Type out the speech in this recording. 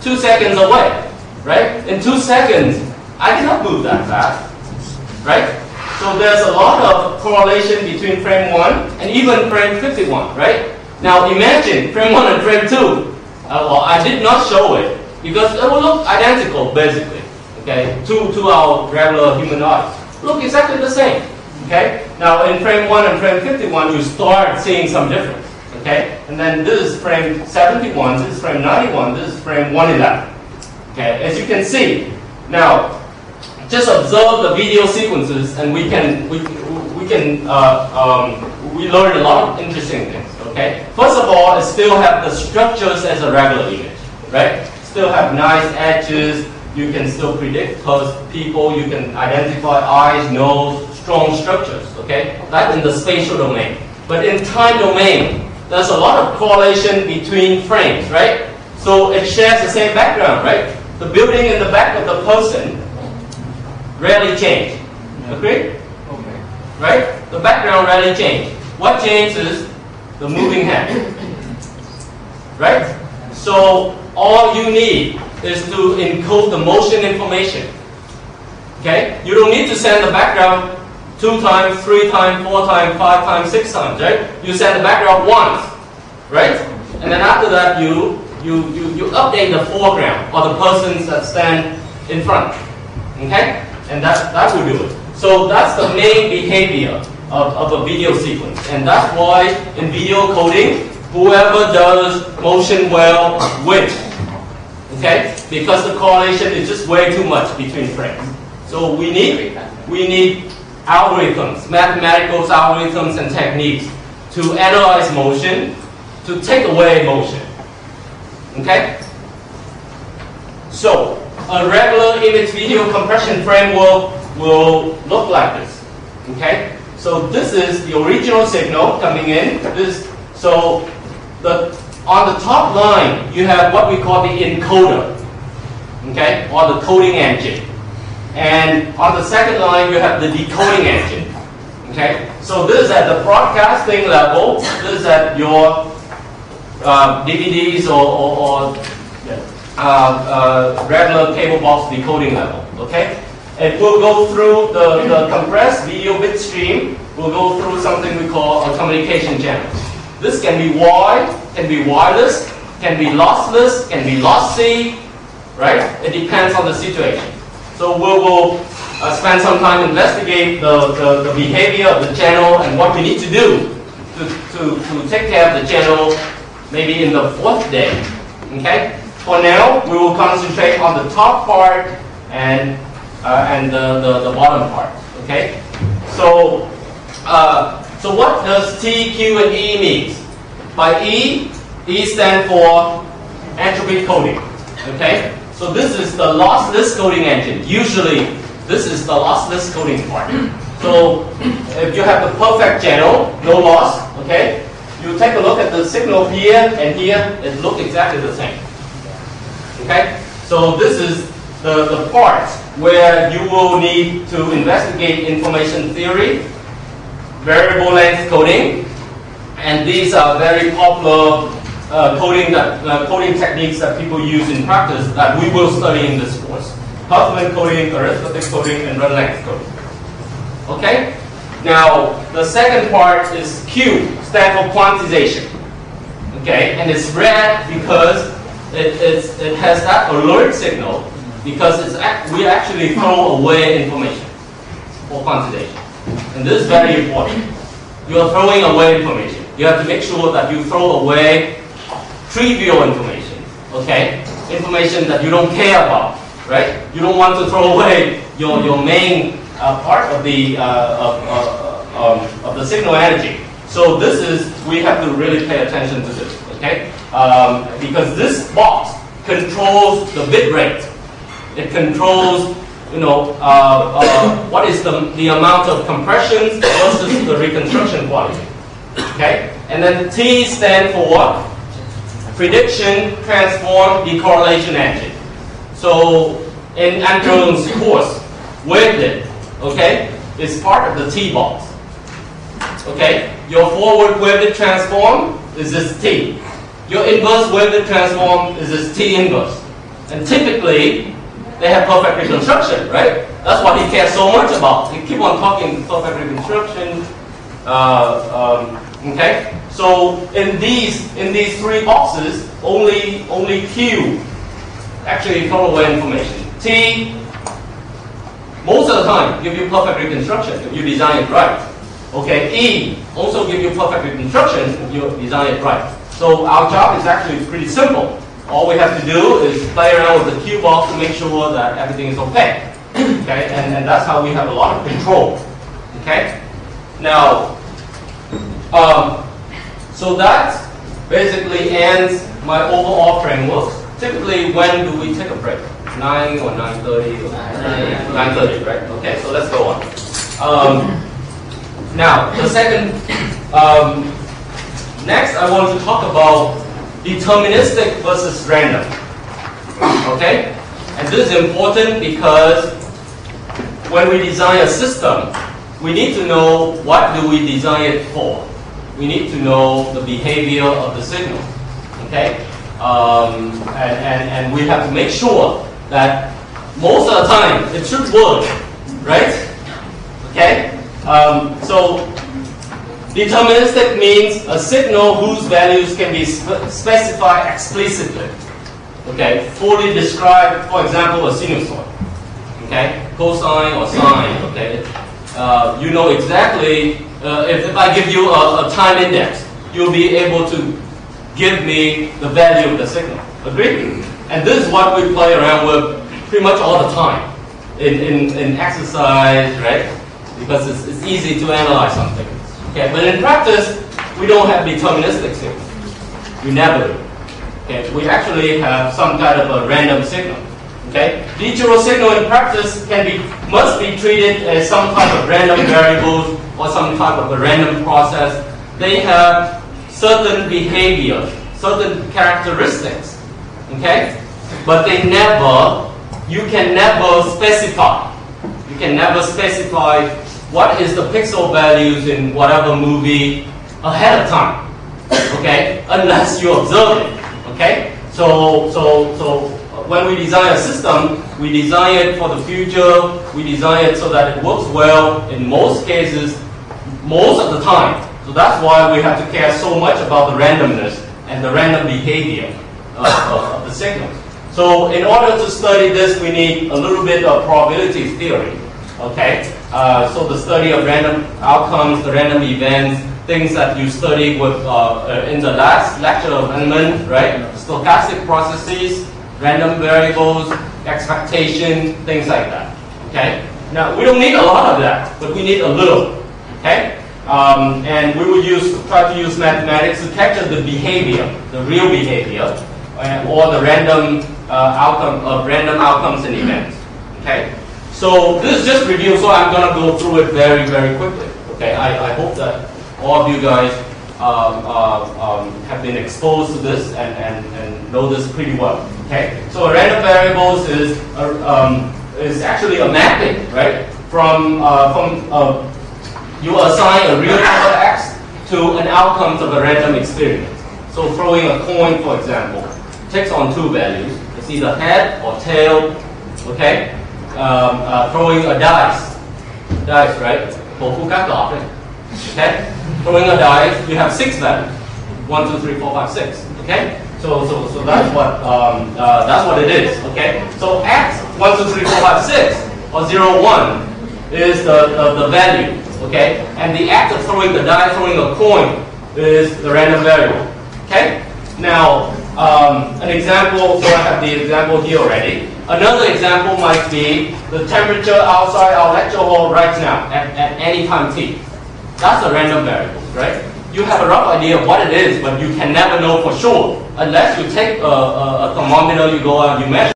2 seconds away, right? In 2 seconds, I cannot move that fast, right? So there's a lot of correlation between frame 1 and even frame 51, right? Now imagine frame 1 and frame 2. Well, I did not show it because it will look identical basically, okay, to our regular human eyes. Look exactly the same, okay? Now in frame 1 and frame 51, you start seeing some difference, okay? And then this is frame 71, this is frame 91, this is frame 111, okay? As you can see, now just observe the video sequences, and we learn a lot of interesting things. Okay. First of all, it still have the structures as a regular image, right? Still have nice edges. You can still predict people. You can identify eyes, nose, strong structures. Okay. That in the spatial domain. But in time domain, there's a lot of correlation between frames, right? So it shares the same background, right? The building in the back of the person rarely change. Agree? Okay. Right? The background rarely change. What changes? The moving hand. Right? So all you need is to encode the motion information. Okay? You don't need to send the background 2 times, 3 times, 4 times, 5 times, 6 times, right? You send the background once, right? And then after that you update the foreground or the persons that stand in front. Okay? And that will do it. So that's the main behavior of a video sequence. And that's why in video coding, whoever does motion well wins. Okay? Because the correlation is just way too much between frames. So we need algorithms, mathematical algorithms and techniques to analyze motion, to take away motion. Okay? So a regular image video compression framework will look like this. Okay? So this is the original signal coming in. On the top line, you have what we call the encoder, okay, or the coding engine. And on the second line, you have the decoding engine. Okay? So this is at the broadcasting level. This is at your DVDs or regular cable box decoding level. Okay? It will go through the compressed video bit stream. Will go through something we call a communication channel. This can be wide, can be wireless, can be lossless, can be lossy, right? It depends on the situation. So we will spend some time investigate the behavior of the channel and what we need to do to take care of the channel maybe in the 4th day. Okay? For now, we will concentrate on the top part and the bottom part. Okay? So what does T, Q, and E mean? By E stands for entropy coding. Okay? So this is the lossless coding engine. Usually, this is the lossless coding part. So if you have the perfect channel, no loss, okay? You take a look at the signal here and here, it looks exactly the same. Okay? So this is the part where you will need to investigate information theory, variable length coding, and these are very popular coding techniques that people use in practice that we will study in this course. Huffman coding, arithmetic coding, and run length coding. Okay? Now, the second part is Q, stands for quantization. Okay? And it's red because it has that alert signal because we actually throw away information for quantization. And this is very important. You are throwing away information. You have to make sure that you throw away trivial information, okay? Information that you don't care about, right? You don't want to throw away your main part of the signal energy. So we have to really pay attention to this, okay? Because this box controls the bit rate. It controls, what is the amount of compressions versus the reconstruction quality, okay? And then T stands for what? Prediction, transform, decorrelation engine. So in Andron's course, weighted, okay, is part of the T box. Okay, your forward weighted transform is this T. Your inverse weighted transform is this T inverse. And typically, they have perfect reconstruction, right? That's what he cares so much about. He keep on talking perfect reconstruction. Okay. So in these three boxes, only Q actually throw away information. T, most of the time, give you perfect reconstruction if you design it right. Okay. E also give you perfect reconstruction if you design it right. So our job is actually pretty simple. All we have to do is play around with the Q box to make sure that everything is okay. Okay, and that's how we have a lot of control. Okay, now, so that basically ends my overall framework. Typically, when do we take a break? 9 or 9:30? 9:30, right? Okay, so let's go on. Now, the second, next I want to talk about deterministic versus random. Okay? And this is important because when we design a system, we need to know what do we design it for. We need to know the behavior of the signal. Okay? And we have to make sure that most of the time it should work. Right? Okay? So deterministic means a signal whose values can be specified explicitly. Okay, fully described, for example, a sinusoid. Okay, cosine or sine. Okay, you know exactly. If I give you a time index, you'll be able to give me the value of the signal. Agree? And this is what we play around with pretty much all the time in exercise, right? Because it's easy to analyze something. Okay, but in practice, we don't have deterministic signal. We never do. Okay, we actually have some kind of a random signal. Okay, digital signal in practice must be treated as some type of random variables or some type of a random process. They have certain behavior, certain characteristics. Okay, but you can never specify. You can never specify what is the pixel values in whatever movie ahead of time, okay? Unless you observe it, okay? So when we design a system, we design it for the future. We design it so that it works well in most cases, most of the time. So that's why we have to care so much about the randomness and the random behavior of the signals. So in order to study this, we need a little bit of probability theory. Okay, so the study of random outcomes, the random events, things that you studied with in the last lecture of Edmund, right? Stochastic processes, random variables, expectation, things like that. Okay. Now we don't need a lot of that, but we need a little. Okay. And we will try to use mathematics to capture the behavior, the real behavior, or the random random outcomes and events. Okay. So this is just review, so I'm going to go through it very, very quickly. Okay, I hope that all of you guys have been exposed to this and know this pretty well. Okay, so a random variables is actually a mapping, right? From you assign a real number x to an outcome of a random experience. So throwing a coin, for example, takes on two values. It's either head or tail. Okay. Throwing a dice, right? Okay? Throwing a dice, you have 6 values. 1, 2, 3, 4, 5, 6. Okay? So that's what it is. Okay? So x 1, 2, 3, 4, 5, 6 or 0, 1 is the value. Okay? And the act of throwing the die, throwing a coin is the random variable. Okay? Now an example, so I have the example here already. Another example might be the temperature outside our lecture hall right now at any time t. That's a random variable, right? You have a rough idea of what it is, but you can never know for sure unless you take a thermometer, you go out, you measure.